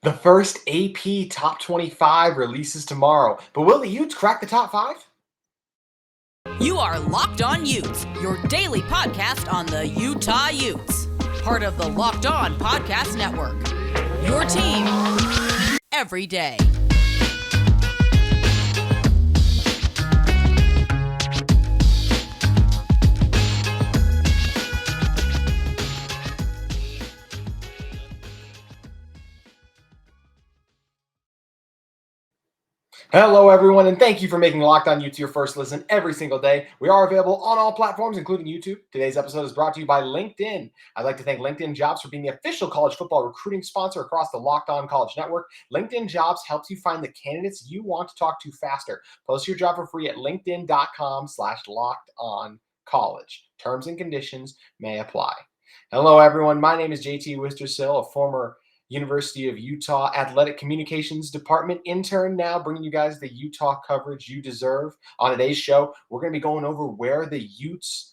The first AP Top 25 releases tomorrow, but will the Utes crack the top 5? You are Locked On Utes, your daily podcast on the Utah Utes. Part of the Locked On Podcast Network. Your team every day. Hello, everyone, and thank you for making Locked On Utes your first listen every single day. We are available on all platforms, including YouTube. Today's episode is brought to you by LinkedIn. I'd like to thank LinkedIn Jobs for being the official college football recruiting sponsor across the Locked On College Network. LinkedIn Jobs helps you find the candidates you want to talk to faster. Post your job for free at linkedin.com/lockedoncollege. Terms and conditions may apply. Hello, everyone. My name is JT Wistrcill, a former University of Utah Athletic Communications Department intern, now bringing you guys the Utah coverage you deserve. On today's show, we're going to be going over where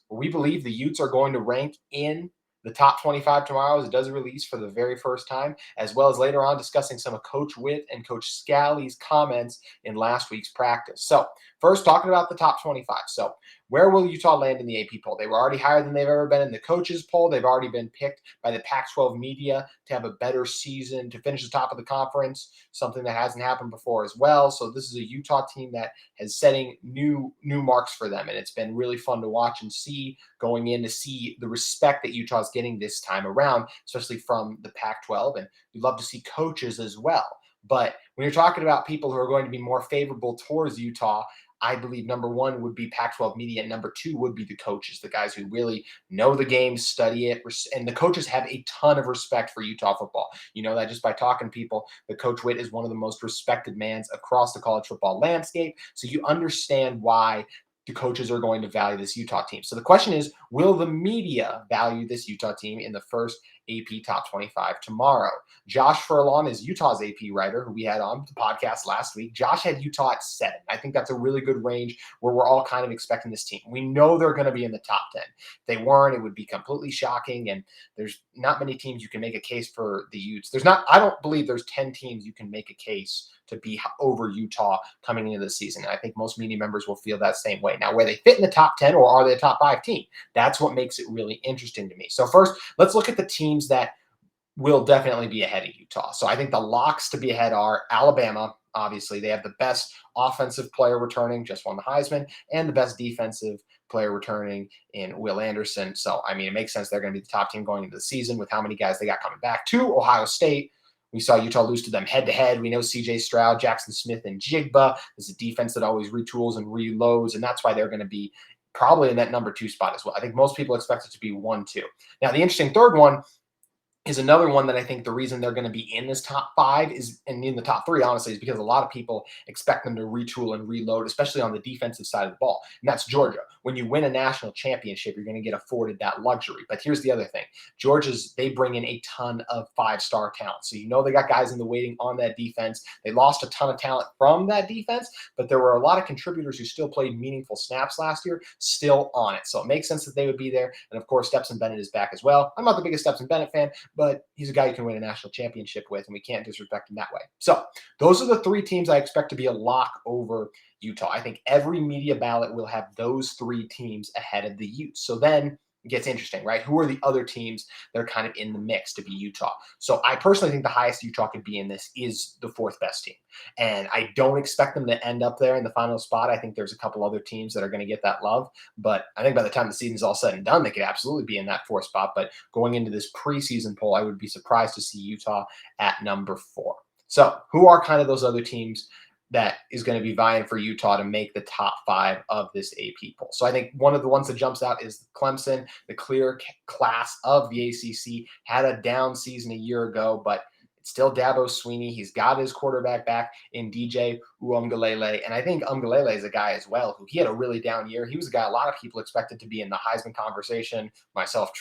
we believe the Utes are going to rank in the top 25 tomorrow as it does release for the very first time, as well as later on discussing some of Coach Whitt and Coach Scally's comments in last week's practice. So first, talking about the top 25. So where will Utah land in the AP poll? They were already higher than they've ever been in the coaches poll. They've already been picked by the Pac-12 media to have a better season, to finish the top of the conference, something that hasn't happened before as well. So this is a Utah team that is setting new marks for them, and it's been really fun to watch and see going in to see the respect that Utah's getting this time around, especially from the Pac-12, and we'd love to see coaches as well. But when you're talking about people who are going to be more favorable towards Utah, I believe number one would be Pac-12 media, and number two would be the coaches, the guys who really know the game, study it, and the coaches have a ton of respect for Utah football. You know that just by talking to people. The Coach Whitt is one of the most respected mans across the college football landscape, so you understand why the coaches are going to value this Utah team. So the question is, will the media value this Utah team in the first AP Top 25 tomorrow? Josh Furlong is Utah's AP writer, who we had on the podcast last week. Josh had Utah at 7. I think that's a really good range where we're all kind of expecting this team. We know they're going to be in the top 10. If they weren't, it would be completely shocking, and there's not many teams you can make a case for the Utes. I don't believe there's 10 teams you can make a case to be over Utah coming into the season. I think most media members will feel that same way. Now, where they fit in the top 10, or are they a top 5 team? That's what makes it really interesting to me. So first, let's look at the teams that will definitely be ahead of Utah. So I think the locks to be ahead are Alabama. Obviously, they have the best offensive player returning, just won the Heisman, and the best defensive player returning in Will Anderson. So, I mean, it makes sense they're going to be the top team going into the season with how many guys they got coming back. To Ohio State, we saw Utah lose to them head-to-head. We know C.J. Stroud, Jackson Smith, and Jigba is a defense that always retools and reloads, and that's why they're going to be probably in that number 2 spot as well. I think most people expect it to be 1-2. Now, the interesting third one is another one that I think the reason they're going to be in this top 5 is, and in the top 3, honestly, is because a lot of people expect them to retool and reload, especially on the defensive side of the ball. And that's Georgia. When you win a national championship, you're going to get afforded that luxury. But here's the other thing. They bring in a ton of 5-star talent. So you know they got guys in the waiting on that defense. They lost a ton of talent from that defense, but there were a lot of contributors who still played meaningful snaps last year, still on it. So it makes sense that they would be there. And of course, Stetson Bennett is back as well. I'm not the biggest Stetson Bennett fan, but he's a guy you can win a national championship with, and we can't disrespect him that way. So those are the 3 teams I expect to be a lock over Utah. I think every media ballot will have those 3 teams ahead of the Utes. So then it gets interesting, right? Who are the other teams that are kind of in the mix to be Utah? So I personally think the highest Utah could be in this is the 4th best team. And I don't expect them to end up there in the final spot. I think there's a couple other teams that are going to get that love. But I think by the time the season's all said and done, they could absolutely be in that 4th spot. But going into this preseason poll, I would be surprised to see Utah at number 4. So who are kind of those other teams that is going to be vying for Utah to make the top 5 of this AP poll? So I think one of the ones that jumps out is Clemson, the clear class of the ACC, had a down season a year ago, but it's still Dabo Swinney. He's got his quarterback back in DJ Uomgalele. And I think Umgalele is a guy as well who he had a really down year. He was a guy a lot of people expected to be in the Heisman conversation, myself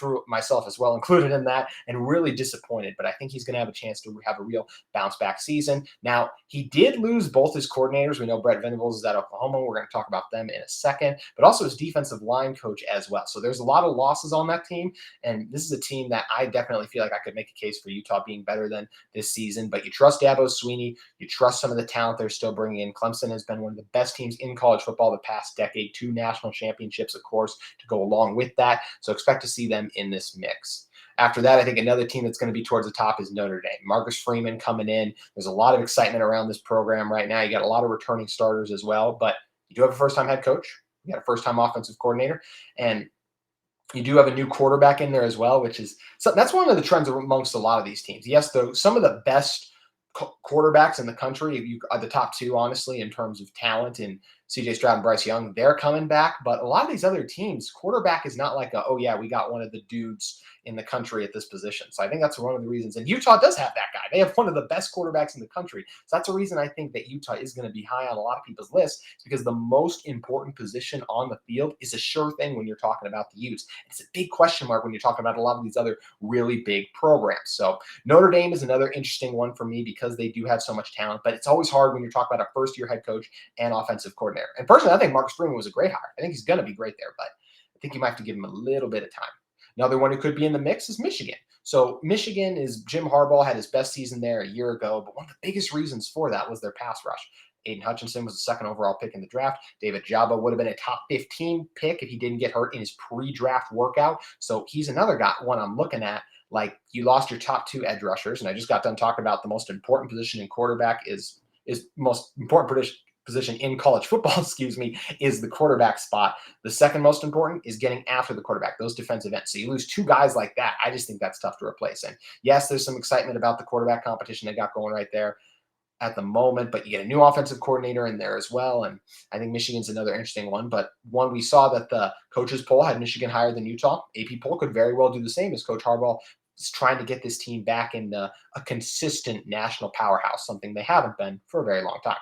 as well included in that, and really disappointed. But I think he's going to have a chance to have a real bounce back season. Now, he did lose both his coordinators. We know Brett Venables is at Oklahoma. We're going to talk about them in a second, but also his defensive line coach as well. So there's a lot of losses on that team. And this is a team that I definitely feel like I could make a case for Utah being better than this season. But you trust Dabo Swinney. You trust some of the talent they're still bringing in. Clemson has been one of the best teams in college football the past decade, 2 national championships, of course, to go along with that. So expect to see them in this mix. After that, I think another team that's going to be towards the top is Notre Dame. Marcus Freeman coming in. There's a lot of excitement around this program right now. You got a lot of returning starters as well, but you do have a first-time head coach. You got a first-time offensive coordinator, and you do have a new quarterback in there as well, which is so that's one of the trends amongst a lot of these teams. Yes, though, some of the best quarterbacks in the country, you are the top 2, honestly, in terms of talent, and CJ Stroud and Bryce Young, they're coming back. But a lot of these other teams, quarterback is not like oh yeah, we got one of the dudes in the country at this position. So I think that's one of the reasons. And Utah does have that guy. They have one of the best quarterbacks in the country. So that's a reason I think that Utah is going to be high on a lot of people's lists, because the most important position on the field is a sure thing when you're talking about the Utes. It's a big question mark when you're talking about a lot of these other really big programs. So Notre Dame is another interesting one for me because they do have so much talent, but it's always hard when you're talking about a first-year head coach and offensive coordinator. And personally, I think Marcus Freeman was a great hire. I think he's going to be great there, but I think you might have to give him a little bit of time. Another one who could be in the mix is Michigan. So Michigan is Jim Harbaugh had his best season there a year ago, but one of the biggest reasons for that was their pass rush. Aiden Hutchinson was the second overall pick in the draft. David Jabba would have been a top 15 pick if he didn't get hurt in his pre-draft workout. So he's another guy, one I'm looking at. Like, you lost your top 2 edge rushers, and I just got done talking about the most important position in quarterback is most important position in college football, is the quarterback spot. The second most important is getting after the quarterback, those defensive ends. So you lose 2 guys like that. I just think that's tough to replace. And yes, there's some excitement about the quarterback competition they got going right there at the moment, but you get a new offensive coordinator in there as well. And I think Michigan's another interesting one, but one we saw that the coaches poll had Michigan higher than Utah. AP poll could very well do the same, as Coach Harbaugh is trying to get this team back into a consistent national powerhouse, something they haven't been for a very long time.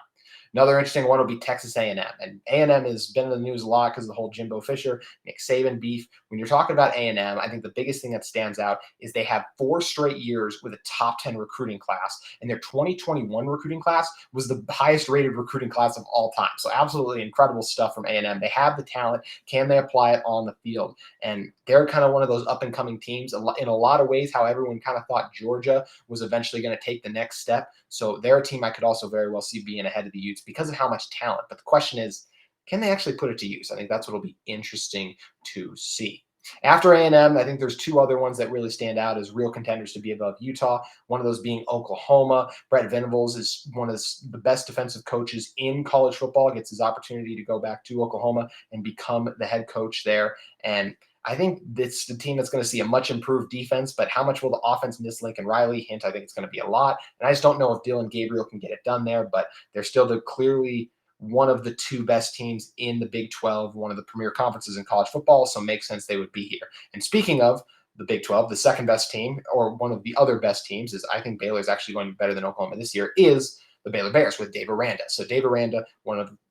Another interesting one will be Texas A&M. And A&M has been in the news a lot because of the whole Jimbo Fisher, Nick Saban beef. When you're talking about A&M, I think the biggest thing that stands out is they have 4 straight years with a top 10 recruiting class. And their 2021 recruiting class was the highest rated recruiting class of all time. So absolutely incredible stuff from A&M. They have the talent. Can they apply it on the field? And they're kind of one of those up-and-coming teams. In a lot of ways, how everyone kind of thought Georgia was eventually going to take the next step. So they're a team I could also very well see being ahead of the Utes because of how much talent. But the question is, can they actually put it to use? I think that's what will be interesting to see. After A&M, I think there's 2 other ones that really stand out as real contenders to be above Utah. One of those being Oklahoma. Brett Venables is one of the best defensive coaches in college football. Gets his opportunity to go back to Oklahoma and become the head coach there. And I think it's the team that's going to see a much improved defense, but how much will the offense miss Lincoln Riley? Hint, I think it's going to be a lot. And I just don't know if Dylan Gabriel can get it done there, but they're still clearly one of the 2 best teams in the Big 12, one of the premier conferences in college football, so it makes sense they would be here. And speaking of the Big 12, the second best team, or one of the other best teams, is I think Baylor is actually going to be better than Oklahoma this year, is the Baylor Bears with Dave Aranda. So Dave Aranda,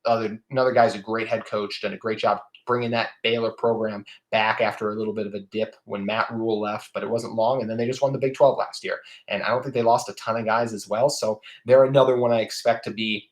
another guy's a great head coach, done a great job bringing that Baylor program back after a little bit of a dip when Matt Rule left, but it wasn't long. And then they just won the Big 12 last year. And I don't think they lost a ton of guys as well. So they're another one I expect to be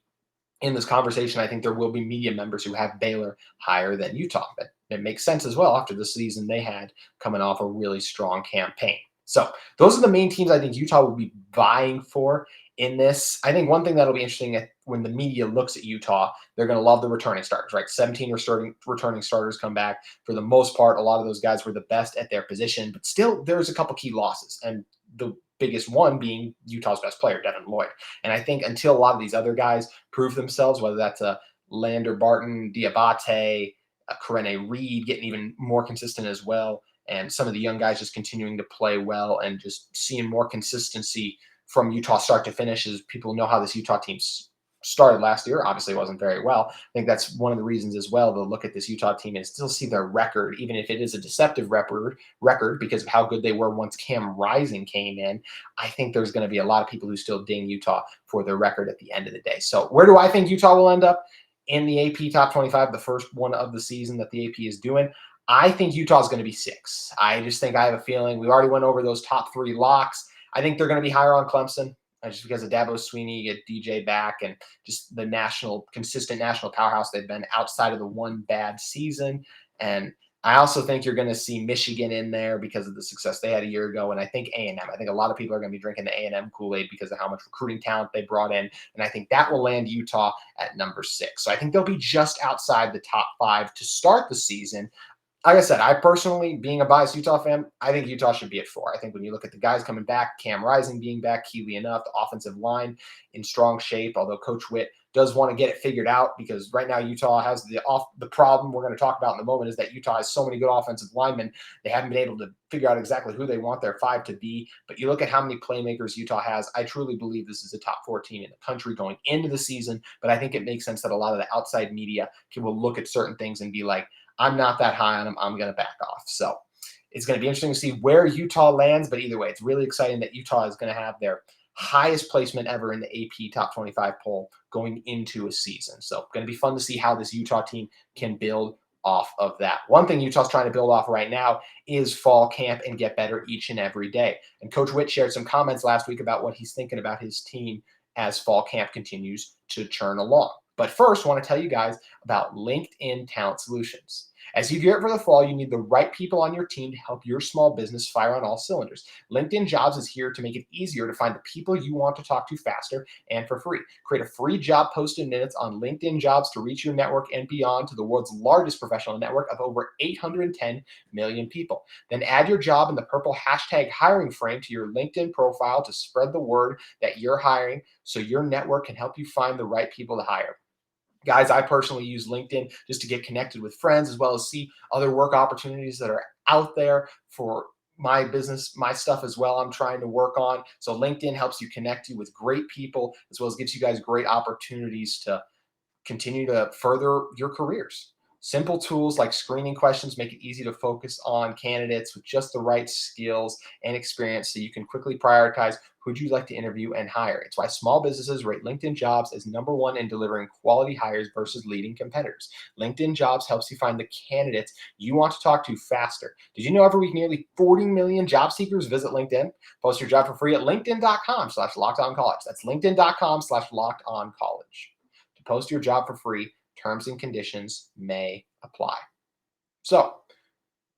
in this conversation. I think there will be media members who have Baylor higher than Utah. But it makes sense as well after the season they had coming off a really strong campaign. So those are the main teams I think Utah will be vying for in this. I think one thing that'll be interesting when the media looks at Utah, they're going to love the returning starters, right? 17 returning starters come back. For the most part, a lot of those guys were the best at their position, but still there's a couple key losses. And the biggest one being Utah's best player, Devin Lloyd. And I think until a lot of these other guys prove themselves, whether that's a Lander Barton, Diabate, Karene Reed getting even more consistent as well, and some of the young guys just continuing to play well and just seeing more consistency from Utah start to finish, as people know how this Utah team started last year. Obviously wasn't very well. I think that's one of the reasons as well to look at this Utah team and still see their record, even if it is a deceptive record because of how good they were once Cam Rising came in. I think there's going to be a lot of people who still ding Utah for their record at the end of the day. So where do I think Utah will end up? In the AP top 25, the first one of the season that the AP is doing. I think Utah is going to be 6. I just think I have a feeling we already went over those top 3 locks. I think they're going to be higher on Clemson. Just because of Dabo Swinney, you get DJ back, and just the consistent national powerhouse they've been outside of the one bad season. And I also think you're going to see Michigan in there because of the success they had a year ago. And I think A&M. I think a lot of people are going to be drinking the A&M Kool-Aid because of how much recruiting talent they brought in. And I think that will land Utah at number 6. So I think they'll be just outside the top 5 to start the season. Like I said, I personally, being a biased Utah fan, I think Utah should be at 4. I think when you look at the guys coming back, Cam Rising being back, keyly enough, the offensive line in strong shape, although Coach Whitt does want to get it figured out because right now Utah has the problem we're going to talk about in a moment is that Utah has so many good offensive linemen. They haven't been able to figure out exactly who they want their 5 to be. But you look at how many playmakers Utah has, I truly believe this is a top 4 team in the country going into the season. But I think it makes sense that a lot of the outside media will look at certain things and be like, I'm not that high on them. I'm going to back off. So it's going to be interesting to see where Utah lands. But either way, it's really exciting that Utah is going to have their highest placement ever in the AP Top 25 poll going into a season. So going to be fun to see how this Utah team can build off of that. One thing Utah's trying to build off right now is fall camp and get better each and every day. And Coach Whitt shared some comments last week about what he's thinking about his team as fall camp continues to churn along. But first, I want to tell you guys about LinkedIn Talent Solutions. As you gear up for the fall, you need the right people on your team to help your small business fire on all cylinders. LinkedIn Jobs is here to make it easier to find the people you want to talk to faster and for free. Create a free job post in minutes on LinkedIn Jobs to reach your network and beyond to the world's largest professional network of over 810 million people. Then add your job in the purple hashtag hiring frame to your LinkedIn profile to spread the word that you're hiring so your network can help you find the right people to hire. Guys, I personally use LinkedIn just to get connected with friends as well as see other work opportunities that are out there for my business, my stuff as well I'm trying to work on. So LinkedIn helps you connect you with great people as well as gives you guys great opportunities to continue to further your careers. Simple tools like screening questions make it easy to focus on candidates with just the right skills and experience so you can quickly prioritize who you'd like to interview and hire. It's why small businesses rate LinkedIn Jobs as number 1 in delivering quality hires versus leading competitors. LinkedIn Jobs helps you find the candidates you want to talk to faster. Did you know every week nearly 40 million job seekers visit LinkedIn? Post your job for free at linkedin.com/lockedoncollege. That's linkedin.com/lockedoncollege. To post your job for free, terms and conditions may apply. So,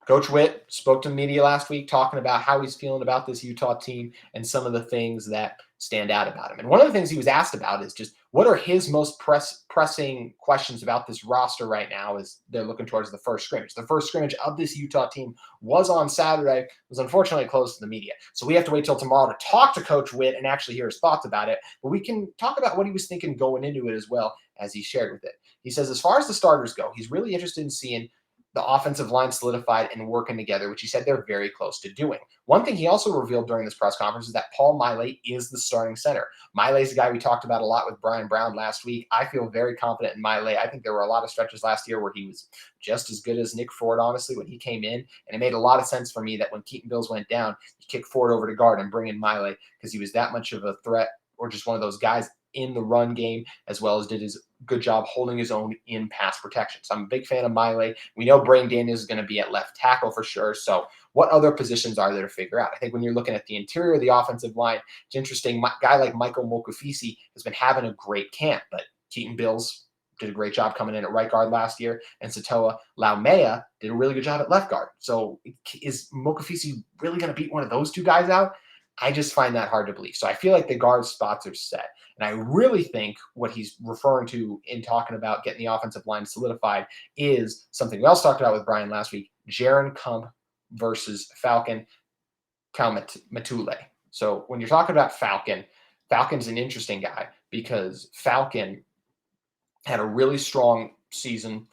Coach Whitt spoke to the media last week talking about how he's feeling about this Utah team and some of the things that stand out about him. And one of the things he was asked about is just what are his most pressing questions about this roster right now as they're looking towards the first scrimmage. The first scrimmage of this Utah team was on Saturday, was unfortunately closed to the media. So we have to wait till tomorrow to talk to Coach Whitt and actually hear his thoughts about it. But we can talk about what he was thinking going into it as well as he shared with it. He says, as far as the starters go, he's really interested in seeing the offensive line solidified and working together, which he said they're very close to doing. One thing he also revealed during this press conference is that Paul Maile is the starting center. Maile is a guy we talked about a lot with Brian Brown last week. I feel very confident in Maile. I think there were a lot of stretches last year where he was just as good as Nick Ford, honestly, when he came in. And it made a lot of sense for me that when Keaton Bills went down, you kick Ford over to guard and bring in Maile because he was that much of a threat or just one of those guys in the run game, as well as did his good job holding his own in pass protection. So I'm a big fan of Maile. We know Brain Daniels is going to be at left tackle for sure. So what other positions are there to figure out? I think when you're looking at the interior of the offensive line, it's interesting. A guy like Michael Mokafisi has been having a great camp, but Keaton Bills did a great job coming in at right guard last year, and Satoa Laumea did a really good job at left guard. So is Mokafisi really going to beat one of those two guys out? I just find that hard to believe. So I feel like the guard spots are set. And I really think what he's referring to in talking about getting the offensive line solidified is something we also talked about with Brian last week, Jaron Kump versus Falcon Kaumatule. So when you're talking about Falcon's an interesting guy because Falcon had a really strong season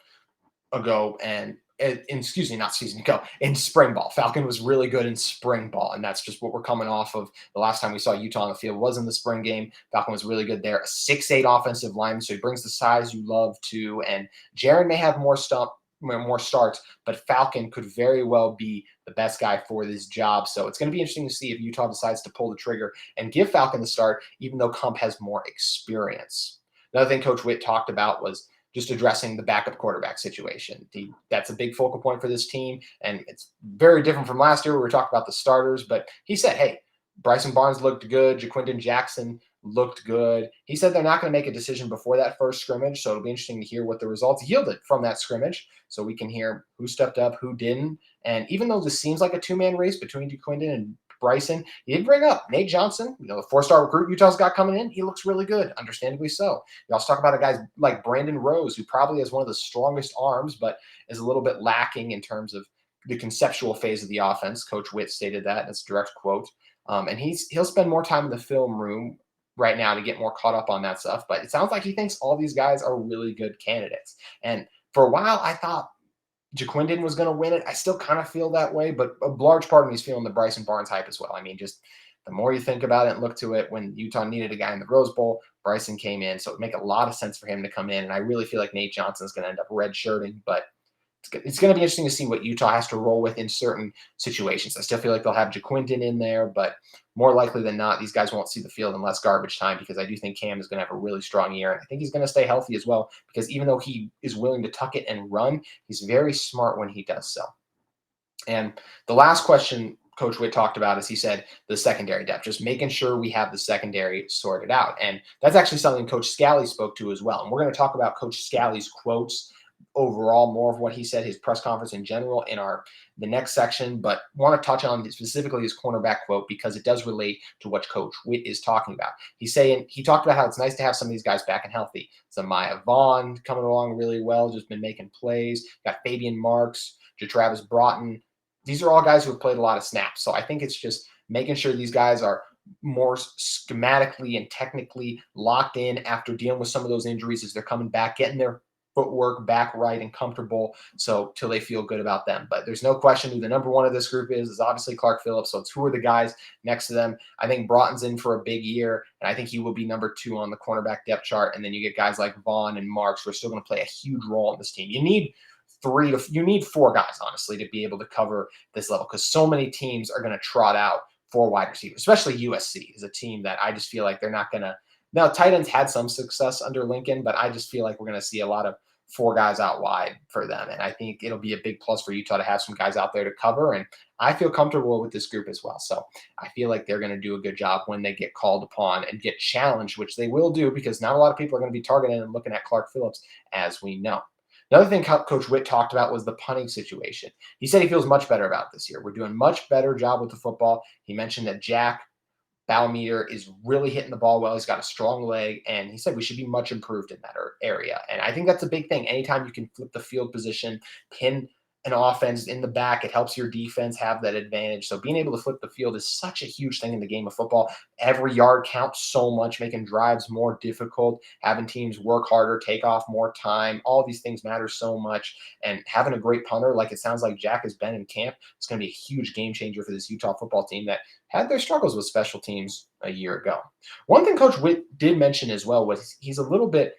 ago and in spring ball. Falcon was really good in spring ball, and that's just what we're coming off of. The last time we saw Utah on the field was in the spring game. Falcon was really good there. A 6'8" offensive lineman, so he brings the size you love too. And Jaron may have more starts, but Falcon could very well be the best guy for this job. So it's going to be interesting to see if Utah decides to pull the trigger and give Falcon the start, even though Kump has more experience. Another thing Coach Whitt talked about was just addressing the backup quarterback situation. That's a big focal point for this team, and it's very different from last year where we were talking about the starters, but he said, hey, Bryson Barnes looked good. Jaquindon Jackson looked good. He said they're not going to make a decision before that first scrimmage, so it'll be interesting to hear what the results yielded from that scrimmage so we can hear who stepped up, who didn't. And even though this seems like a two-man race between Jaquindon and Bryson, he did bring up Nate Johnson, the 4-star recruit Utah's got coming in. He looks really good, understandably so. You also talk about a guy like Brandon Rose, who probably has one of the strongest arms, but is a little bit lacking in terms of the conceptual phase of the offense. Coach Whitt stated that. That's a direct quote. And he'll spend more time in the film room right now to get more caught up on that stuff. But it sounds like he thinks all these guys are really good candidates. And for a while, I thought Jaquindon was going to win it. I still kind of feel that way, but a large part of me is feeling the Bryson Barnes hype as well. I mean, just the more you think about it and look to it, when Utah needed a guy in the Rose Bowl, Bryson came in. So it would make a lot of sense for him to come in. And I really feel like Nate Johnson is going to end up redshirting, but it's going to be interesting to see what Utah has to roll with in certain situations. I still feel like they'll have Jaquindon in there, but more likely than not, these guys won't see the field unless garbage time, because I do think Cam is going to have a really strong year. And I think he's going to stay healthy as well, because even though he is willing to tuck it and run, he's very smart when he does so. And the last question Coach Whitt talked about is, he said, the secondary depth, just making sure we have the secondary sorted out. And that's actually something Coach Scally spoke to as well. And we're going to talk about Coach Scally's quotes overall, more of what he said, his press conference in general, in the next section, but want to touch on specifically his cornerback quote because it does relate to what Coach Whitt is talking about. He talked about how it's nice to have some of these guys back and healthy. Zamaya Vaughn coming along really well, just been making plays. Got Fabian Marks, JaTravis Broughton. These are all guys who have played a lot of snaps. So I think it's just making sure these guys are more schematically and technically locked in after dealing with some of those injuries as they're coming back, getting their footwork back right and comfortable, so till they feel good about them. But there's no question who the number one of this group is obviously Clark Phillips. So it's who are the guys next to them. I think Broughton's in for a big year, and I think he will be number 2 on the cornerback depth chart. And then you get guys like Vaughn and Marks who are still going to play a huge role in this team. You need 4 guys, honestly, to be able to cover this level, because so many teams are going to trot out 4 wide receivers, especially USC is a team that I just feel like they're not going to. Now, tight ends had some success under Lincoln, but I just feel like we're going to see a lot of 4 guys out wide for them. And I think it'll be a big plus for Utah to have some guys out there to cover. And I feel comfortable with this group as well. So I feel like they're going to do a good job when they get called upon and get challenged, which they will do, because not a lot of people are going to be targeting and looking at Clark Phillips, as we know. Another thing Coach Whitt talked about was the punting situation. He said he feels much better about this year. We're doing a much better job with the football. He mentioned that Jack Ballmeter is really hitting the ball well. He's got a strong leg, and he said we should be much improved in that area. And I think that's a big thing. Anytime you can flip the field position, pin an offense in the back, it helps your defense have that advantage. So being able to flip the field is such a huge thing in the game of football. Every yard counts so much, making drives more difficult, having teams work harder, take off more time. All these things matter so much. And having a great punter, like it sounds like Jack has been in camp, it's going to be a huge game changer for this Utah football team that had their struggles with special teams a year ago. One thing Coach Whitt did mention as well was he's a little bit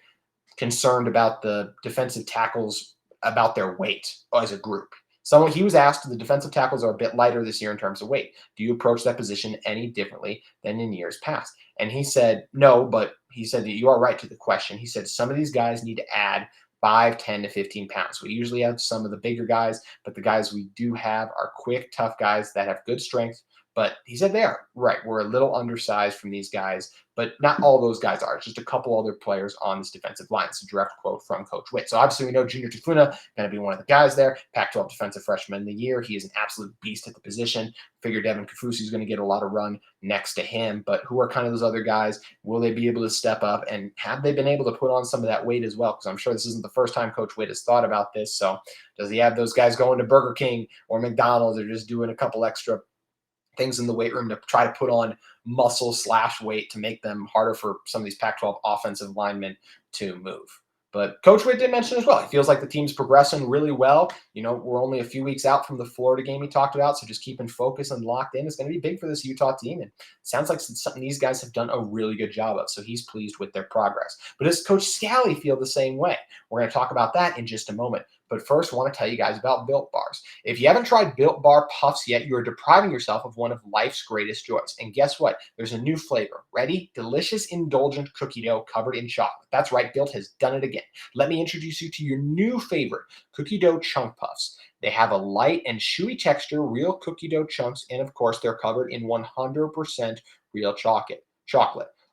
concerned about the defensive tackles, about their weight as a group. So he was asked, the defensive tackles are a bit lighter this year in terms of weight. Do you approach that position any differently than in years past? And he said, no, but he said that you are right to the question. He said some of these guys need to add 5, 10 to 15 pounds. We usually have some of the bigger guys, but the guys we do have are quick, tough guys that have good strength. But he said they are right. We're a little undersized from these guys, but not all those guys are. It's just a couple other players on this defensive line. It's a direct quote from Coach Whitt. So obviously we know Junior Tafuna going to be one of the guys there. Pac-12 Defensive Freshman of the Year. He is an absolute beast at the position. Figure Devin Kafusi is going to get a lot of run next to him. But who are kind of those other guys? Will they be able to step up? And have they been able to put on some of that weight as well? Because I'm sure this isn't the first time Coach Whitt has thought about this. So does he have those guys going to Burger King or McDonald's, or just doing a couple extra things in the weight room to try to put on muscle / weight to make them harder for some of these Pac-12 offensive linemen to move? But Coach Whitt did mention as well, he feels like the team's progressing really well. We're only a few weeks out from the Florida game he talked about, so just keeping focused and locked in is going to be big for this Utah team. And it sounds like it's something these guys have done a really good job of, so he's pleased with their progress. But does Coach Scally feel the same way? We're going to talk about that in just a moment. But first, I want to tell you guys about Built Bars. If you haven't tried Built Bar Puffs yet, you are depriving yourself of one of life's greatest joys. And guess what? There's a new flavor. Ready? Delicious, indulgent cookie dough covered in chocolate. That's right, Built has done it again. Let me introduce you to your new favorite, cookie dough chunk puffs. They have a light and chewy texture, real cookie dough chunks, and of course, they're covered in 100% real chocolate.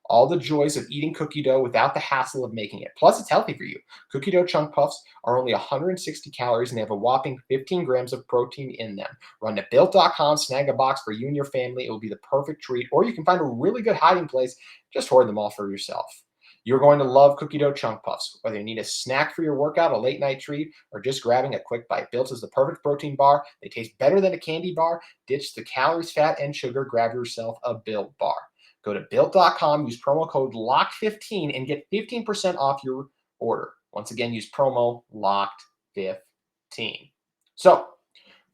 All the joys of eating cookie dough without the hassle of making it. Plus, it's healthy for you. Cookie dough chunk puffs are only 160 calories and they have a whopping 15 grams of protein in them. Run to Built.com, snag a box for you and your family. It will be the perfect treat. Or you can find a really good hiding place. Just hoard them all for yourself. You're going to love cookie dough chunk puffs. Whether you need a snack for your workout, a late night treat, or just grabbing a quick bite, Built is the perfect protein bar. They taste better than a candy bar. Ditch the calories, fat, and sugar. Grab yourself a Built bar. Go to Built.com, use promo code LOCKED15 and get 15% off your order. Once again, use promo LOCKED15. So,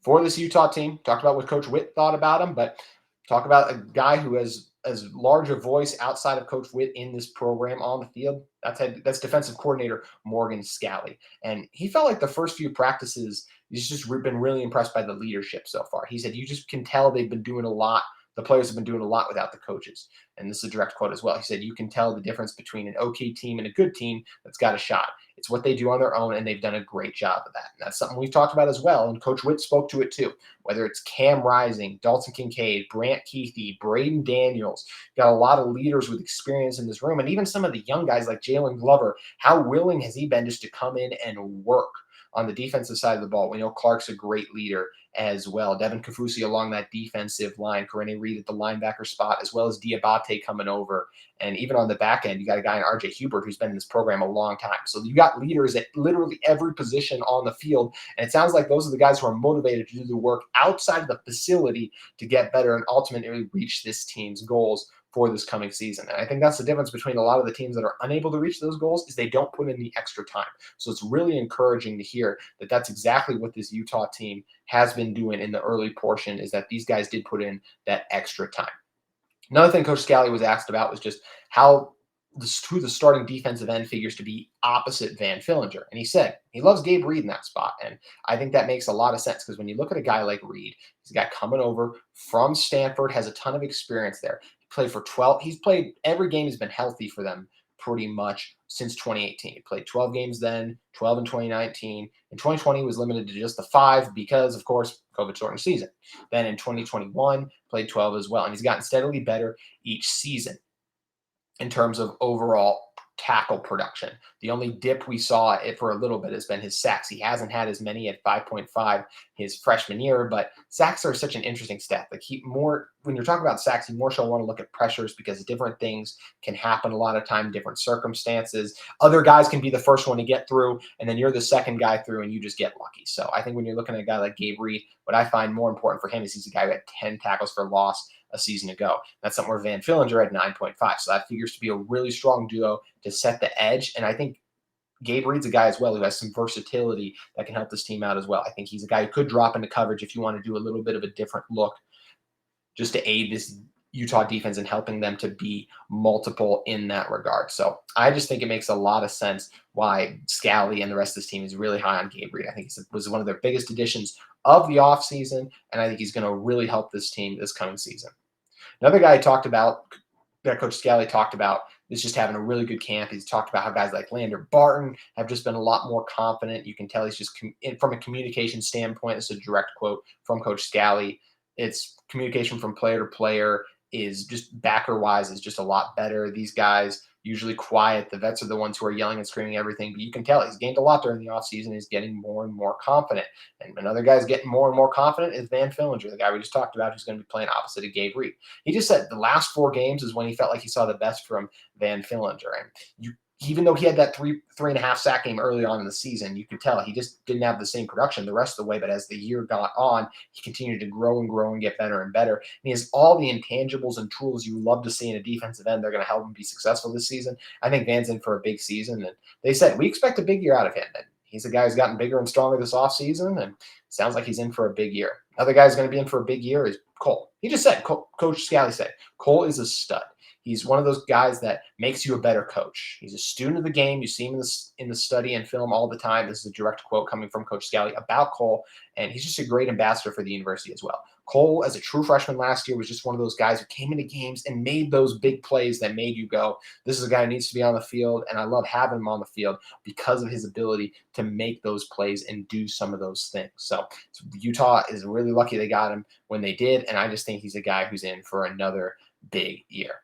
for this Utah team, talked about what Coach Whitt thought about him, but talk about a guy who has as large a voice outside of Coach Whitt in this program on the field. That's defensive coordinator Morgan Scalley. And he felt like the first few practices, he's just been really impressed by the leadership so far. He said, you just can tell they've been doing a lot. The players have been doing a lot without the coaches. And this is a direct quote as well. He said, you can tell the difference between an okay team and a good team that's got a shot. It's what they do on their own, and they've done a great job of that. And that's something we've talked about as well, and Coach Whitt spoke to it too. Whether it's Cam Rising, Dalton Kincaid, Brant Keithy, Braden Daniels, got a lot of leaders with experience in this room, and even some of the young guys like Jalen Glover. How willing has he been just to come in and work on the defensive side of the ball? We know Clark's a great leader as well. Devin Kafusi along that defensive line, Corinne Reed at the linebacker spot, as well as Diabate coming over. And even on the back end, you got a guy in RJ Hubert who's been in this program a long time. So you got leaders at literally every position on the field. And it sounds like those are the guys who are motivated to do the work outside of the facility to get better and ultimately reach this team's goals for this coming season. And I think that's the difference between a lot of the teams that are unable to reach those goals is they don't put in the extra time. So it's really encouraging to hear that that's exactly what this Utah team has been doing in the early portion, is that these guys did put in that extra time. Another thing Coach Scally was asked about was just who the starting defensive end figures to be opposite Van Fillinger. And he said he loves Gabe Reed in that spot. And I think that makes a lot of sense because when you look at a guy like Reed, he's a guy coming over from Stanford, has a ton of experience there. He's played every game. He's been healthy for them pretty much since 2018. He played 12 games then, 12 in 2019. In 2020, was limited to just the 5 because, of course, COVID shortened season. Then in 2021, played 12 as well. And he's gotten steadily better each season in terms of overall tackle production. The only dip we saw it for a little bit has been his sacks. He hasn't had as many at 5.5 his freshman year, but sacks are such an interesting stat. Like when you're talking about sacks, you more so want to look at pressures because different things can happen a lot of time, different circumstances. Other guys can be the first one to get through, and then you're the second guy through, and you just get lucky. So I think when you're looking at a guy like Gabe Reed, what I find more important for him is he's a guy who had 10 tackles for loss a season ago. That's something where Van Fillinger had 9.5. So that figures to be a really strong duo to set the edge. And I think Gabe Reed's a guy as well who has some versatility that can help this team out as well. I think he's a guy who could drop into coverage if you want to do a little bit of a different look just to aid this Utah defense and helping them to be multiple in that regard. So I just think it makes a lot of sense why Scally and the rest of this team is really high on Gabe Reed. I think it was one of their biggest additions of the offseason, and I think he's going to really help this team this coming season. Another guy that Coach Scally talked about is just having a really good camp. He's talked about how guys like Lander Barton have just been a lot more confident. You can tell he's just from a communication standpoint. It's a direct quote from Coach Scally. It's communication from player to player is just backer-wise is just a lot better. These guys usually quiet. The vets are the ones who are yelling and screaming everything, but you can tell he's gained a lot during the offseason. He's getting more and more confident. And another guy's getting more and more confident is Van Fillinger, the guy we just talked about who's going to be playing opposite of Gabe Reed. He just said the last 4 games is when he felt like he saw the best from Van Fillinger. And even though he had that three and a half sack game early on in the season, you could tell he just didn't have the same production the rest of the way. But as the year got on, he continued to grow and get better and better. And he has all the intangibles and tools you love to see in a defensive end. They're going to help him be successful this season. I think Van's in for a big season. And they said, we expect a big year out of him. And he's a guy who's gotten bigger and stronger this offseason. And sounds like he's in for a big year. Another guy who's going to be in for a big year is Cole. He just said, Coach Scally said, Cole is a stud. He's one of those guys that makes you a better coach. He's a student of the game. You see him in the study and film all the time. This is a direct quote coming from Coach Scally about Cole, and he's just a great ambassador for the university as well. Cole, as a true freshman last year, was just one of those guys who came into games and made those big plays that made you go, this is a guy who needs to be on the field, and I love having him on the field because of his ability to make those plays and do some of those things. So Utah is really lucky they got him when they did, and I just think he's a guy who's in for another big year.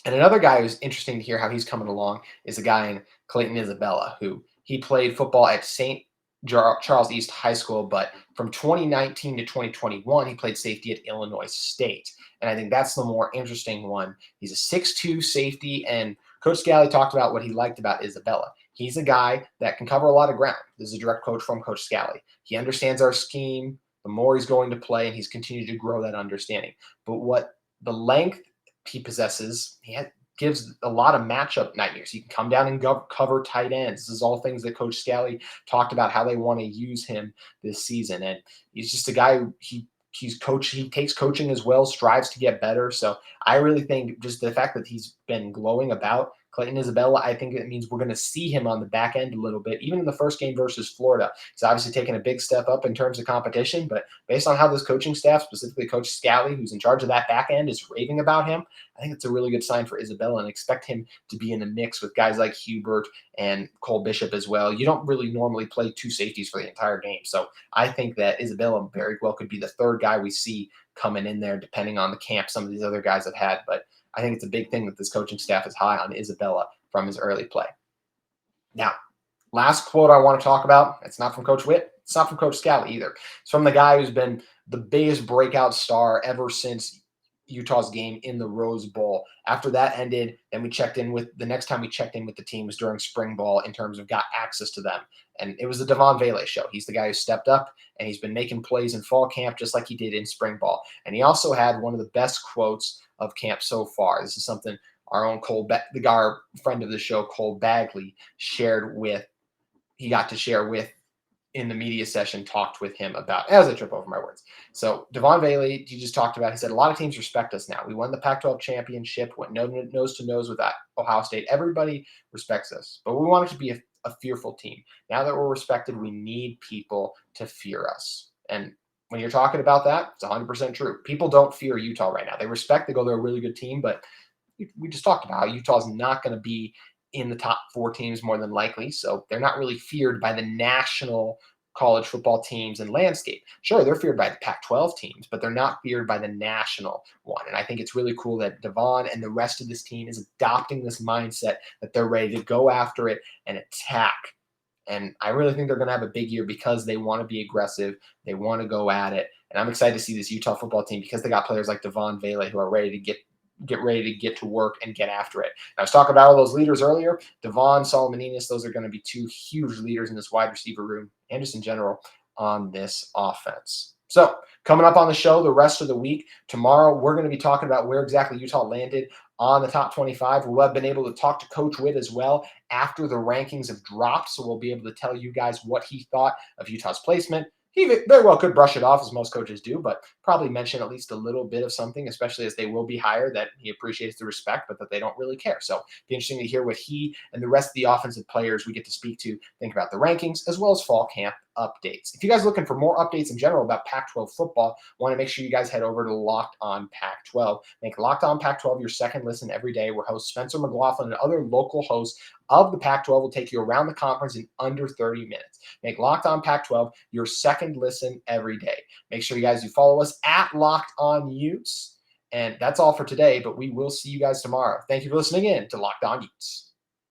And another guy who's interesting to hear how he's coming along is a guy in Clayton Isabella, who he played football at St. Charles East High School, but from 2019 to 2021, he played safety at Illinois State. And I think that's the more interesting one. He's a 6'2 safety, and Coach Scally talked about what he liked about Isabella. He's a guy that can cover a lot of ground. This is a direct quote from Coach Scally. He understands our scheme. The more he's going to play, and he's continued to grow that understanding. But what the length he possesses, gives a lot of matchup nightmares. He can come down and cover tight ends. This is all things that Coach Scally talked about how they want to use him this season. And he's just a guy who he takes coaching as well, strives to get better. So I really think just the fact that he's been glowing about Clayton Isabella, I think it means we're going to see him on the back end a little bit, even in the first game versus Florida. He's obviously taken a big step up in terms of competition, but based on how this coaching staff, specifically Coach Scally, who's in charge of that back end, is raving about him, I think it's a really good sign for Isabella, and expect him to be in the mix with guys like Hubert and Cole Bishop as well. You don't really normally play two safeties for the entire game. So I think that Isabella very well could be the third guy we see coming in there, depending on the camp some of these other guys have had. But I think it's a big thing that this coaching staff is high on Isabella from his early play. Now, last quote I want to talk about, it's not from Coach Whitt. It's not from Coach Scally either. It's from the guy who's been the biggest breakout star ever since Utah's game in the Rose Bowl. After that ended, then the next time we checked in with the team was during spring ball in terms of got access to them. And it was the Devon Vele show. He's the guy who stepped up, and he's been making plays in fall camp just like he did in spring ball. And he also had one of the best quotes of camp so far. This is something our own our friend of the show, Cole Bagley, he got to share with in the media session, talked with him about, as I trip over my words. So Devon Vele, he just talked about, he said, a lot of teams respect us now. We won the Pac-12 championship, went nose to nose with Ohio State. Everybody respects us, but we want it to be a fearful team. Now that we're respected, we need people to fear us. And when you're talking about that, it's 100% true. People don't fear Utah right now. They respect, they go, they're a really good team, but we just talked about how Utah's not going to be in the top 4 teams more than likely. So they're not really feared by the national college football teams and landscape. Sure, they're feared by the Pac-12 teams, but they're not feared by the national one. And I think it's really cool that Devon and the rest of this team is adopting this mindset that they're ready to go after it and attack. And I really think they're going to have a big year because they want to be aggressive. They want to go at it. And I'm excited to see this Utah football team because they got players like Devon Vele who are ready to get to work and get after it. And I was talking about all those leaders earlier. Devon, Solomoninas, those are going to be 2 huge leaders in this wide receiver room and just in general on this offense. So coming up on the show the rest of the week, tomorrow we're going to be talking about where exactly Utah landed on the top 25. We'll have been able to talk to Coach Whitt as well after the rankings have dropped, so we'll be able to tell you guys what he thought of Utah's placement. He very well could brush it off, as most coaches do, but probably mention at least a little bit of something, especially as they will be higher, that he appreciates the respect, but that they don't really care. So it'll be interesting to hear what he and the rest of the offensive players we get to speak to think about the rankings, as well as fall camp updates. If you guys are looking for more updates in general about Pac-12 football, want to make sure you guys head over to Locked On Pac-12. Make Locked On Pac-12 your second listen every day, where host Spencer McLaughlin and other local hosts of the Pac-12 will take you around the conference in under 30 minutes. Make Locked On Pac-12 your second listen every day. Make sure you guys do follow us at Locked On Utes. And that's all for today, but we will see you guys tomorrow. Thank you for listening in to Locked On Utes.